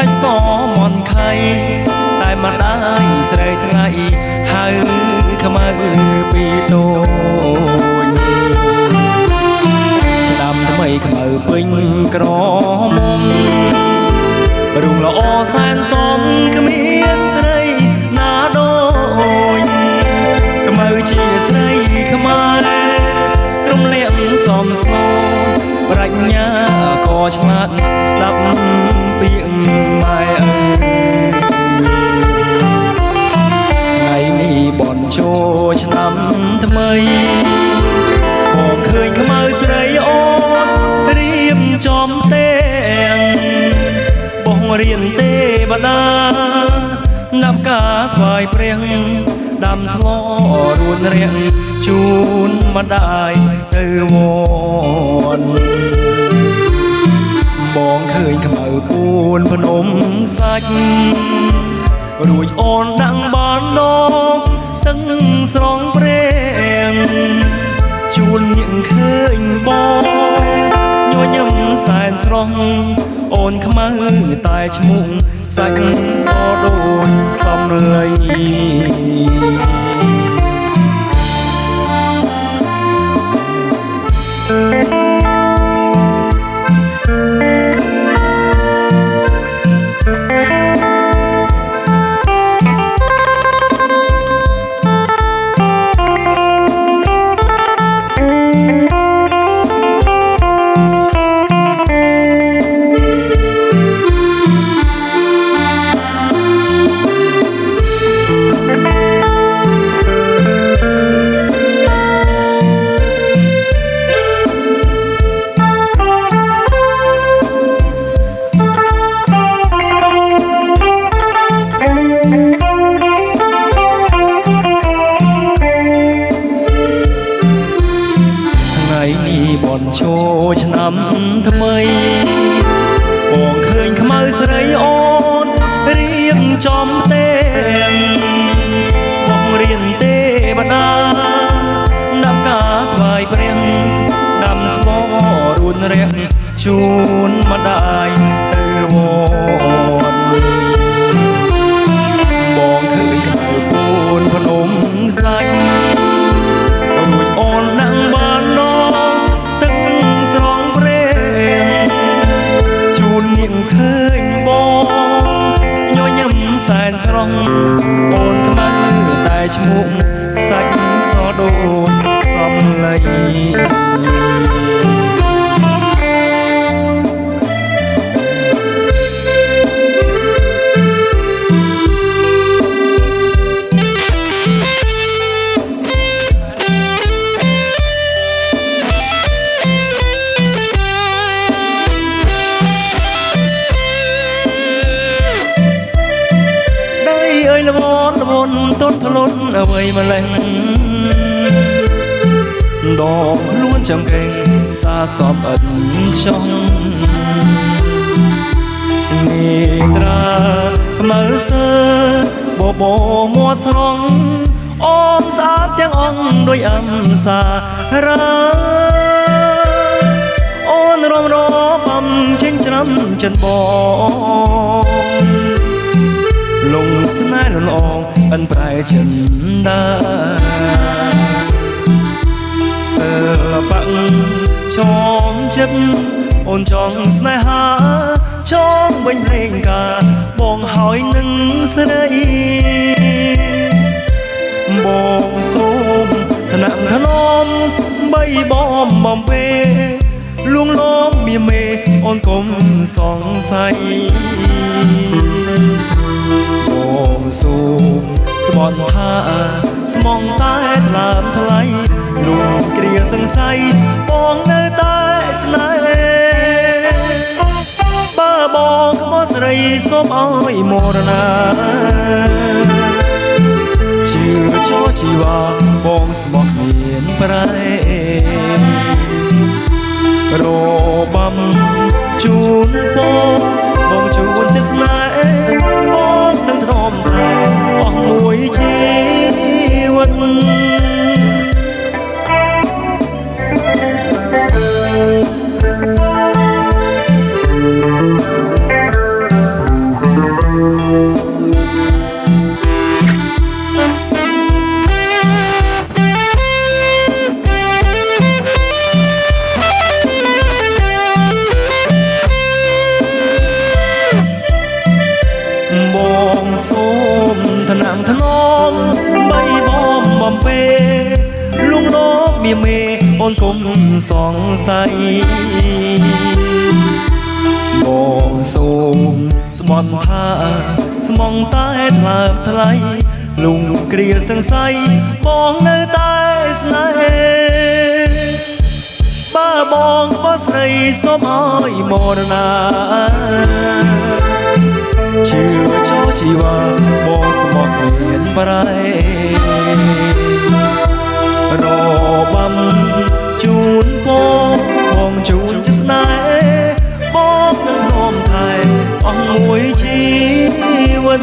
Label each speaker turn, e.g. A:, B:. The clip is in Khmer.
A: សាច់សមន់ខៃតែមិនได้ស្រីថ្ងៃហៅខ្មៅពីតូចឆ្នាំថ្មីខ្មៅពេញក្រមុំរុងល្អសែនសមគ្មានស្រីណាដូចខ្មៅជាស្រីខ្មែរក្រុមលាមសំស្មោប្រាជ្ញាក៏ឆ្លាតស្ដាប់ពាក្យម៉ែអើថ្ងៃនេះបនចូលឆ្នាំថ្មីបងឃើញខ្មៅស្រីអូនរៀបចំទេបងរៀនទេបដាណាប់ការថ្វាយព្រះដាំស្លរួនរៀងជូនម្ដាយទៅវត្តបងឃើញខ្មៅពួនភ្នំសាច់រួចអូនដាំងបានដងទឹកស្រងព្រេងជួនញៀងឃើញបងញញឹមសែនស្រស់អូនខ្មៅតែឈ្មោះសាច់សដូចសំលៃបនចូលឆ្នាំថ្មីបងឃើញខ្មៅស្រីអូនរៀបចំទេបងរៀនទេបដាណាប់ការថ្វាយព្រះដាំស្លរួនរៀងជូនម្ដាយទៅវត្តបងឃើញខ្មៅពួនភ្នំសាច់រួចអូនណាំបានណញៀងឃើញបងញញឹមសែនស្រស់អូនខ្មៅតែឈ្មោះសាច់សដូចសំឡីល្មនទុនផ្លុនអ្វីម្លេះដងខ្លួនចង្កេងសាសពឥតខ្ចង់នេត្រាខ្មៅសើបបោមួស្រង់អូនស្អាតទាំងអង្គដោយអឹមសារ៉ាអូនរំរបំចេញច្រាំចិនបងលងស្នេហ៍លនអងអិនប្រែចិនដាសិល្បៈចងចិត្តអូនចង់ស្នេហាចង់វិញភ្លេងការបងហើយនឹងស្រីបងសូមថ្នាក់ថ្នមបីបំបំពេលួងលោមមានមេអូនកុំសង្ស័យបងសូមស្បន់ថាស្មងតែថ្លើមថ្លៃលួងគ្រាសង្ស័យបងនៅតែស្នេហ៍បើបងខ្មោះស្រីសូមឲ្យមរណាជឿចោជីវ៉ាបងស្មោះមានប្រែរបំជូនបងជូនចិត្តស្នេហ៍បងនឹងទ្រាំតែអស់មួយជីវិត យ៉ាងថ្នមបីបំបំពេលួងលោមមានមេអូនគុំសង្ស័យបងសូមស្បន់ថាស្មងតែថ្លើបថ្លៃលុងគ្រាសង្ស័យបងនៅតែស្នេហ៍បើបងក៏ស្រីសូមឲ្យមរណាជឿចូលជីវ៉ាបងស្មោះមានប្រែរបាំជូនបងជូនចិត្តស្នេហ៍បងនឹងរំថែអស់មួយជីវិត